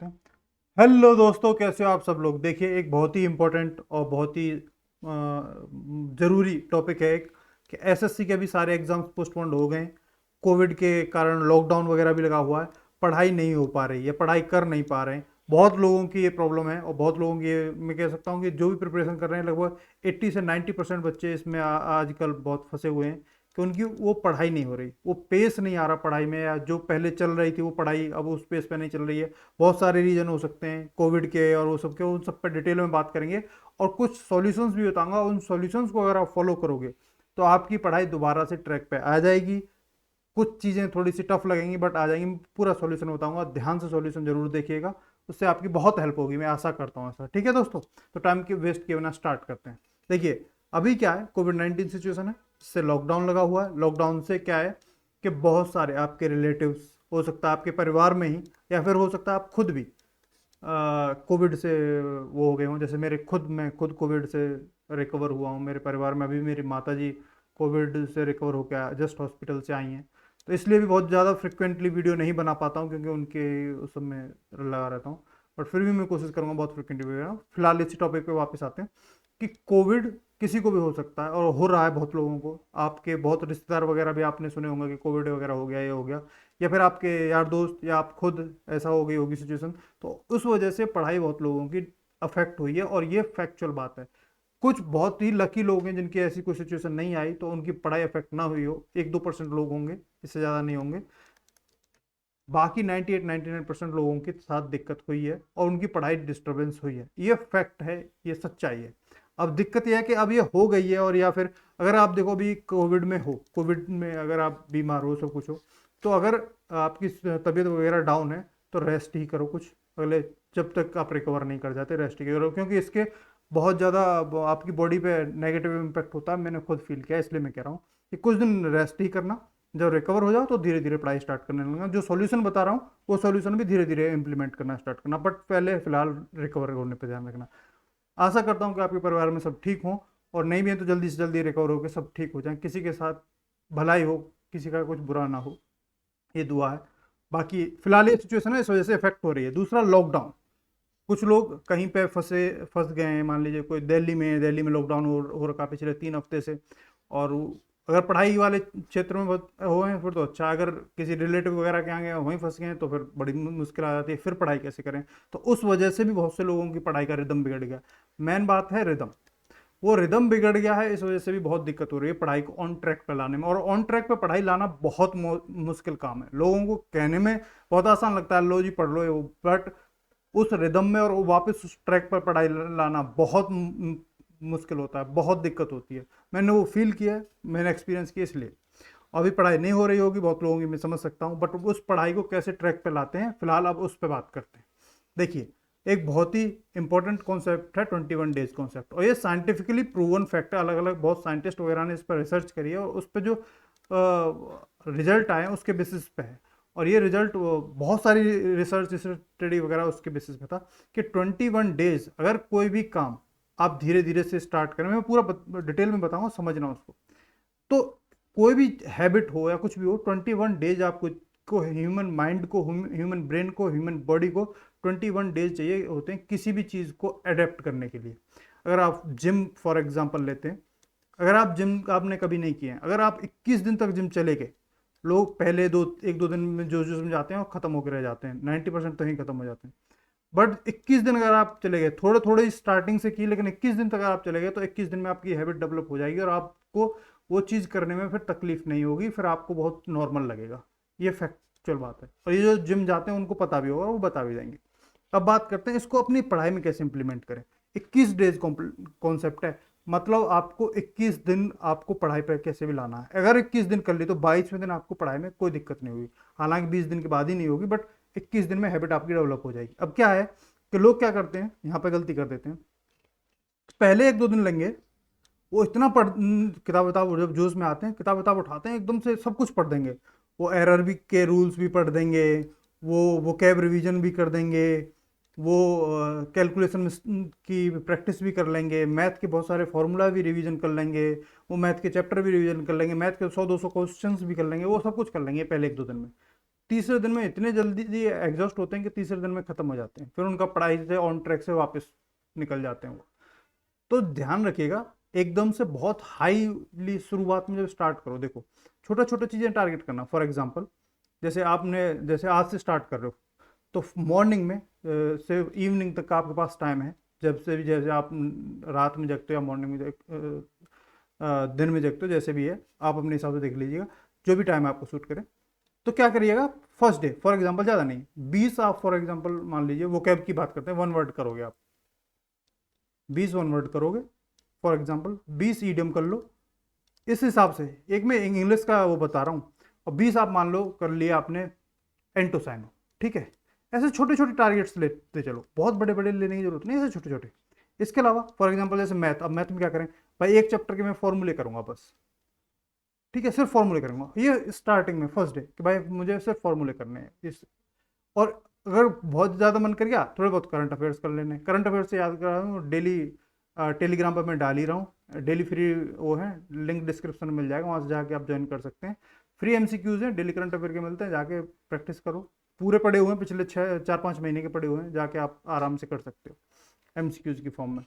Hello दोस्तों, कैसे हो आप सब लोग। देखिए, एक बहुत ही इम्पोर्टेंट और बहुत ही ज़रूरी टॉपिक है एक, कि एसएससी के भी सारे एग्जाम्स पोस्टपोन्ड हो गए। कोविड के कारण लॉकडाउन वगैरह भी लगा हुआ है, पढ़ाई नहीं हो पा रही है, पढ़ाई कर नहीं पा रहे हैं। बहुत लोगों की ये प्रॉब्लम है और बहुत लोगों की मैं कह सकता हूँ कि जो भी प्रिपरेशन कर रहे हैं लगभग 80 से 90% बच्चे इसमें आजकल बहुत फंसे हुए हैं कि उनकी वो पढ़ाई नहीं हो रही, वो पेस नहीं आ रहा पढ़ाई में, या जो पहले चल रही थी वो पढ़ाई अब उस पेस पे नहीं चल रही है। बहुत सारे रीजन हो सकते हैं कोविड के और वो सब के, उन सब पर डिटेल में बात करेंगे और कुछ सॉल्यूशंस भी बताऊंगा। उन सॉल्यूशंस को अगर आप फॉलो करोगे तो आपकी पढ़ाई दोबारा से ट्रैक पे आ जाएगी। कुछ चीज़ें थोड़ी सी टफ लगेंगी बट आ जाएंगी। पूरा सॉल्यूशन बताऊंगा, ध्यान से सॉल्यूशन जरूर देखिएगा, उससे आपकी बहुत हेल्प होगी, मैं आशा करता हूँ ऐसा। ठीक है दोस्तों, तो टाइम की वेस्ट किए बिना स्टार्ट करते हैं। देखिए, अभी क्या है, कोविड-19 सिचुएशन है, इससे लॉकडाउन लगा हुआ है। लॉकडाउन से क्या है कि बहुत सारे आपके रिलेटिव्स, हो सकता है आपके परिवार में ही, या फिर हो सकता है आप खुद भी कोविड से वो हो गए हों। जैसे मैं खुद कोविड से रिकवर हुआ हूँ। मेरे परिवार में अभी मेरी माता जी कोविड से रिकवर होकर जस्ट हॉस्पिटल से आई हैं। तो इसलिए भी बहुत ज़्यादा फ्रिक्वेंटली वीडियो नहीं बना पाता हूँ, क्योंकि उनके उस सब में लगा रहता हूँ। बट फिर भी मैं कोशिश करूँगा बहुत फ्रिक्वेंटली वीडियो। फिलहाल इसी टॉपिक पे वापस आते हैं कि कोविड किसी को भी हो सकता है और हो रहा है बहुत लोगों को। आपके बहुत रिश्तेदार वगैरह भी आपने सुने होंगे कि कोविड वगैरह हो गया, ये हो गया, या फिर आपके यार दोस्त या आप खुद ऐसा हो गई होगी सिचुएशन। तो उस वजह से पढ़ाई बहुत लोगों की अफेक्ट हुई है और ये फैक्चुअल बात है। कुछ बहुत ही लकी लोग हैं जिनकी ऐसी कोई सिचुएशन नहीं आई तो उनकी पढ़ाई अफेक्ट ना हुई हो, 1-2% लोग होंगे, इससे ज़्यादा नहीं होंगे। बाकी 98-99% लोगों के साथ दिक्कत हुई है और उनकी पढ़ाई डिस्टरबेंस हुई है। ये फैक्ट है, ये सच्चाई है। अब दिक्कत यह है कि अब ये हो गई है, और या फिर अगर आप देखो अभी कोविड में हो, कोविड में अगर आप बीमार हो, सब कुछ हो, तो अगर आपकी तबीयत वगैरह डाउन है तो रेस्ट ही करो कुछ अगले, जब तक आप रिकवर नहीं कर जाते रेस्ट ही करो, क्योंकि इसके बहुत ज़्यादा आपकी बॉडी पे नेगेटिव इम्पैक्ट होता है। मैंने खुद फील किया, इसलिए मैं कह रहा हूँ कि कुछ दिन रेस्ट ही करना। जब रिकवर हो जाओ तो धीरे धीरे पढ़ाई स्टार्ट करने लगना। जो सॉल्यूशन बता रहा हूँ वो सॉल्यूशन भी धीरे धीरे इंप्लीमेंट करना स्टार्ट करना, बट पहले फिलहाल रिकवर होने पर ध्यान रखना। आशा करता हूँ कि आपके परिवार में सब ठीक हो, और नहीं भी है तो जल्दी से जल्दी रिकवर होकर सब ठीक हो जाए, किसी के साथ भलाई हो, किसी का कुछ बुरा ना हो, ये दुआ है। बाकी फिलहाल ये सिचुएशन है, इस वजह से इफेक्ट हो रही है। दूसरा, लॉकडाउन। कुछ लोग कहीं पे फंस गए हैं। मान लीजिए कोई दिल्ली में लॉकडाउन हो रखा है पिछले 3 हफ्ते से, और अगर पढ़ाई वाले क्षेत्र में बहुत हो हैं फिर तो अच्छा। अगर किसी रिलेटिव वगैरह के यहाँ गए वहीं फंस गए हैं तो फिर बड़ी मुश्किल आ जाती है, फिर पढ़ाई कैसे करें। तो उस वजह से भी बहुत से लोगों की पढ़ाई का रिदम बिगड़ गया। मेन बात है रिदम, वो रिदम बिगड़ गया है, इस वजह से भी बहुत दिक्कत हो रही है पढ़ाई को ऑन ट्रैक पे लाने में। और ऑन ट्रैक पे पढ़ाई लाना बहुत मुश्किल काम है। लोगों को कहने में बहुत आसान लगता है, लो जी पढ़ लो, बट उस रिदम में और वापस उस ट्रैक पर पढ़ाई लाना बहुत मुश्किल होता है, बहुत दिक्कत होती है। मैंने वो फील किया है, मैंने एक्सपीरियंस किया, इसलिए अभी पढ़ाई नहीं हो रही होगी बहुत लोगों की, मैं समझ सकता हूँ, बट उस पढ़ाई को कैसे ट्रैक पे लाते हैं फिलहाल अब उस पर बात करते हैं। देखिए, एक बहुत ही इंपॉर्टेंट कॉन्सेप्ट है 21 डेज कॉन्सेप्ट, और ये साइंटिफिकली प्रूवन फैक्ट है। अलग अलग बहुत साइंटिस्ट वगैरह ने इस पर रिसर्च करी है और उस पर जो रिजल्ट आए हैं उसके बेसिस पे है। और ये रिजल्ट बहुत सारी रिसर्च स्टडी वगैरह उसके बेसिस पे था कि 21 डेज अगर कोई भी काम आप धीरे धीरे से स्टार्ट करें, मैं पूरा डिटेल में बताऊंगा, समझना उसको। तो कोई भी हैबिट हो या कुछ भी हो, 21 डेज आपको को ह्यूमन माइंड को, ह्यूमन ब्रेन को, ह्यूमन बॉडी को 21 डेज चाहिए होते हैं किसी भी चीज़ को अडेप्ट करने के लिए। अगर आप जिम फॉर एग्जांपल लेते हैं, अगर आप जिम आपने कभी नहीं किए हैं, अगर आप 21 दिन तक जिम चले गए, लोग पहले 2 1 2 दिन में जो जो जिम जाते हैं वो खत्म होकर रह जाते हैं, 90% तो ही खत्म हो जाते हैं। बट 21 दिन अगर आप चले गए, थोड़े थोड़े स्टार्टिंग से की, लेकिन 21 दिन तक अगर आप चले गए तो 21 दिन में आपकी हैबिट डेवलप हो जाएगी और आपको वो चीज़ करने में फिर तकलीफ नहीं होगी, फिर आपको बहुत नॉर्मल लगेगा। ये फैक्चुअल बात है, और ये जो जिम जाते हैं उनको पता भी होगा, वो बता भी देंगे। अब बात करते हैं इसको अपनी पढ़ाई में कैसे इंप्लीमेंट करें। 21 डेज कॉन्सेप्ट है, मतलब आपको 21 दिन आपको पढ़ाई पर कैसे भी लाना है। अगर 21 दिन कर ली तो 22वें दिन आपको पढ़ाई में कोई दिक्कत नहीं होगी, हालांकि 20 दिन के बाद ही नहीं होगी, बट 21 दिन में हैबिट आपकी डेवलप हो जाएगी। अब क्या है कि लोग क्या करते हैं, यहाँ पे गलती कर देते हैं, पहले 1-2 दिन लेंगे, वो इतना किताब विताब जब जोश में आते हैं, किताब विताब उठाते हैं, एकदम से सब कुछ पढ़ देंगे। वो एरर भी के रूल्स भी पढ़ देंगे, वो कैब रिवीजन भी कर देंगे, वो कैलकुलेशन की प्रैक्टिस भी कर लेंगे, मैथ के बहुत सारे फॉर्मूला भी रिवीजन कर लेंगे, वो मैथ के चैप्टर भी रिवीजन कर लेंगे, मैथ के 100-200 क्वेश्चंस भी कर लेंगे, वो सब कुछ कर लेंगे पहले 1-2 दिन में। तीसरे दिन में इतने जल्दी एग्जॉस्ट होते हैं कि तीसरे दिन में खत्म हो जाते हैं, फिर उनका पढ़ाई से ऑन ट्रैक से वापस निकल जाते हैं वो। तो ध्यान रखिएगा, एकदम से बहुत हाईली शुरुआत में जब स्टार्ट करो, देखो छोटा छोटा चीजें टारगेट करना। फॉर एग्जांपल जैसे आज से स्टार्ट कर रहे हो, तो मॉर्निंग में से इवनिंग तक का आपके पास टाइम है, जब से भी, जैसे आप रात में जगते हो या मॉर्निंग में दिन में जगते हो, जैसे भी है आप अपने हिसाब से देख लीजिएगा, जो भी टाइम आपको सूट करे। तो क्या करिएगा, फर्स्ट डे फॉर एग्जांपल, ज़्यादा नहीं 20 आप फॉर एग्जांपल मान लीजिए, वो कैब की बात करते हैं, वन वर्ड करोगे आप, 20 वन वर्ड करोगे फॉर एग्जांपल, 20 ईडियम कर लो इस हिसाब से। एक मैं इंग्लिश का वो बता रहा हूँ, और 20 आप मान लो कर लिया आपने एंटोसाइनो, ठीक है। ऐसे छोटे छोटे टारगेट्स लेते चलो, बहुत बड़े बड़े लेने की जरूरत नहीं, ऐसे छोटे छोटे। इसके अलावा फॉर एग्जांपल जैसे मैथ, अब मैथ में क्या करें भाई, एक चैप्टर के मैं फॉर्मूले करूंगा बस, ठीक है, सिर्फ फॉर्मूले करूंगा, ये स्टार्टिंग में फर्स्ट डे कि भाई मुझे सिर्फ फॉर्मूले करने हैं इस। और अगर बहुत ज़्यादा मन कर गया, थोड़े बहुत करंट अफेयर्स कर लेने, करंट अफेयर्स से याद कर रहा हूँ, डेली टेलीग्राम पर मैं डाल ही रहा हूँ, डेली फ्री वो है, लिंक डिस्क्रिप्शन में मिल जाएगा, वहाँ से जाके आप ज्वाइन कर सकते हैं। फ्री एमसीक्यूज हैं, डेली करंट अफेयर के मिलते हैं, जाके प्रैक्टिस करो, पूरे पढ़े हुए हैं, पिछले 4-5 महीने के पढ़े हुए हैं, जाके आप आराम से कर सकते हो एमसीक्यूज की फॉर्म में।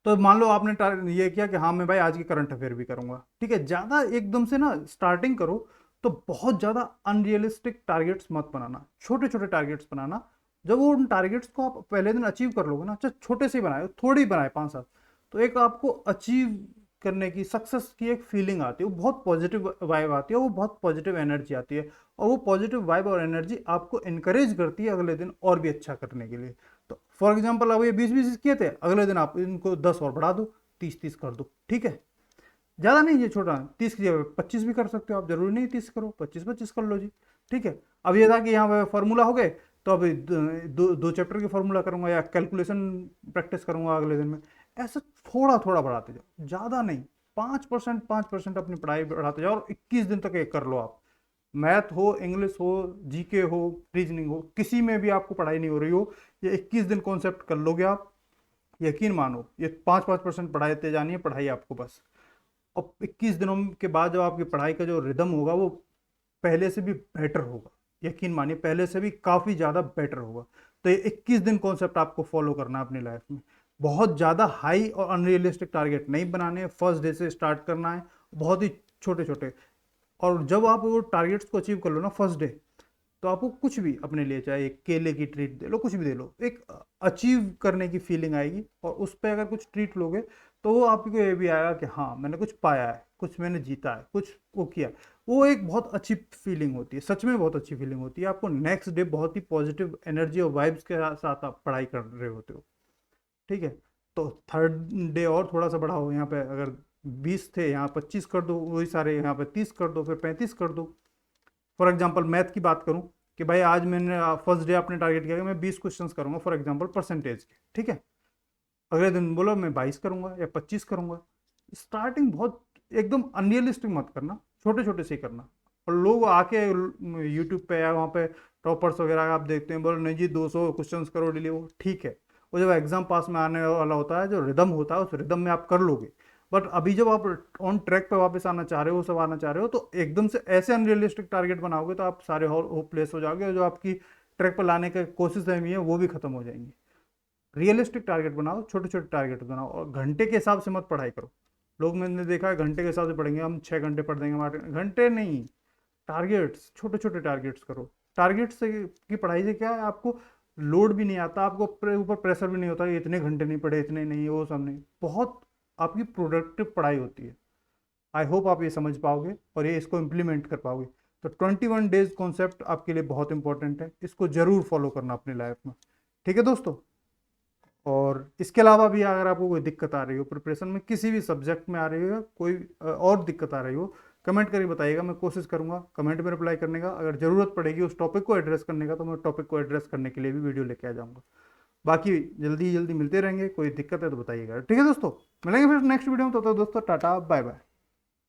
तो मान लो आपने ये किया कि हाँ मैं भाई आज की करंट अफेयर भी करूंगा, ठीक है। ज़्यादा एकदम से ना स्टार्टिंग करो तो बहुत ज़्यादा अनरियलिस्टिक टारगेट्स मत बनाना, छोटे छोटे टारगेट्स बनाना। जब वो उन टारगेट्स को आप पहले दिन अचीव कर लोगे ना, अच्छा छोटे से ही बनाए, थोड़े ही बनाए 5-7, तो एक आपको अचीव करने की, सक्सेस की एक फीलिंग आती है, वो बहुत पॉजिटिव वाइब आती है, वो बहुत पॉजिटिव एनर्जी आती है, और वो पॉजिटिव वाइब और एनर्जी आपको इनकरेज करती है अगले दिन और भी अच्छा करने के लिए। तो फॉर एग्जाम्पल अब ये 20-20 किए थे, अगले दिन आप इनको 10 और बढ़ा दो, 30-30 कर दो, ठीक है। ज़्यादा नहीं, ये छोटा, 30 की जगह 25 भी कर सकते हो आप, जरूरी नहीं 30 करो, 25-25 कर लो जी, ठीक है। अब ये था कि यहाँ पे फॉर्मूला हो गए, तो अभी दो चैप्टर की फॉर्मूला करूंगा या कैलकुलेशन प्रैक्टिस करूंगा अगले दिन में। ऐसा थोड़ा थोड़ा बढ़ाते जाओ, ज़्यादा नहीं, 5% अपनी पढ़ाई बढ़ाते जाओ, और 21 दिन तक एक कर लो आप। मैथ हो, इंग्लिश हो, जीके हो, रीजनिंग हो, किसी में भी आपको पढ़ाई नहीं हो रही हो, ये 21 दिन कॉन्सेप्ट कर लोगे आप, यकीन मानो ये 5-5% पढ़ाते जानी है पढ़ाई आपको बस। और 21 दिनों के बाद जब आपकी पढ़ाई का जो रिदम होगा वो पहले से भी बेटर होगा, यकीन मानिए पहले से भी काफ़ी ज़्यादा बेटर होगा। तो ये 21 दिन कॉन्सेप्ट आपको फॉलो करना है अपनी लाइफ में। बहुत ज़्यादा हाई और अनरियलिस्टिक टारगेट नहीं बनाने हैं, फर्स्ट डे से स्टार्ट करना है, बहुत ही छोटे छोटे। और जब आप वो टारगेट्स को अचीव कर लो ना फर्स्ट डे, तो आपको कुछ भी अपने लिए, चाहे एक केले की ट्रीट दे लो, कुछ भी दे लो, एक अचीव करने की फीलिंग आएगी। और उस पर अगर कुछ ट्रीट लोगे तो वो आपको ये भी आएगा कि हाँ मैंने कुछ पाया है, कुछ मैंने जीता है, कुछ वो किया। वो एक बहुत अच्छी फीलिंग होती है, सच में बहुत अच्छी फीलिंग होती है। आपको नेक्स्ट डे बहुत ही पॉजिटिव एनर्जी और वाइब्स के साथ आप पढ़ाई कर रहे होते हो, ठीक है। तो थर्ड डे और थोड़ा सा बढ़ाओ, यहाँ पे अगर 20 थे यहाँ 25 कर दो, वही सारे यहाँ पे 30 कर दो, फिर 35 कर दो। फॉर एग्जाम्पल मैथ की बात करूँ कि भाई आज मैंने फर्स्ट डे आपने टारगेट किया कि मैं 20 क्वेश्चंस करूंगा फॉर एग्जाम्पल परसेंटेज के, ठीक है। अगले दिन बोलो मैं 22 करूंगा या 25 करूंगा। स्टार्टिंग बहुत एकदम अनरियलिस्टिक मत करना, छोटे छोटे से ही करना। और लोग आके यूट्यूब पे या वहाँ पे टॉपर्स वगैरह आप देखते हैं, बोलो नहीं जी 200 क्वेश्चन करो डेली, वो ठीक है। वो जब एग्जाम पास में आने वाला होता है, जो रिदम होता है उस रिदम में आप कर लोगे। बट अभी जब आप ऑन ट्रैक पे वापस आना चाह रहे हो, सब आना चाह रहे हो, तो एकदम से ऐसे अनरियलिस्टिक टारगेट बनाओगे तो आप सारे होपलेस हो जाओगे, और जो आपकी ट्रैक पर लाने की कोशिश है वो भी खत्म हो जाएंगी। रियलिस्टिक टारगेट बनाओ, छोटे छोटे टारगेट बनाओ, और घंटे के हिसाब से मत पढ़ाई करो। लोग मैंने देखा है घंटे के हिसाब से पढ़ेंगे, हम 6 घंटे पढ़ देंगे, 8 घंटे नहीं। टारगेट्स, छोटे छोटे टारगेट्स करो। टारगेट से की पढ़ाई से क्या है, आपको लोड भी नहीं आता, आपको ऊपर प्रेशर भी नहीं होता कि इतने घंटे नहीं पढ़े, इतने नहीं, वो सब नहीं, बहुत आपकी प्रोडक्टिव पढ़ाई होती है। आई होप आप ये समझ पाओगे और ये इसको इम्प्लीमेंट कर पाओगे। तो 21 डेज कॉन्सेप्ट आपके लिए बहुत इंपॉर्टेंट है, इसको जरूर फॉलो करना अपनी लाइफ में, ठीक है दोस्तों। और इसके अलावा भी अगर आपको कोई दिक्कत आ रही हो प्रिपरेशन में, किसी भी सब्जेक्ट में आ रही हो, कोई और दिक्कत आ रही हो, कमेंट करके बताइएगा, मैं कोशिश करूंगा कमेंट में रिप्लाई करने का। अगर ज़रूरत पड़ेगी उस टॉपिक को एड्रेस करने का, तो मैं टॉपिक को एड्रेस करने के लिए भी वीडियो लेके आ जाऊँगा। बाकी जल्दी जल्दी मिलते रहेंगे, कोई दिक्कत है तो बताइएगा, ठीक है दोस्तों। मिलेंगे फिर नेक्स्ट वीडियो में, तो दोस्तों टाटा बाय बाय।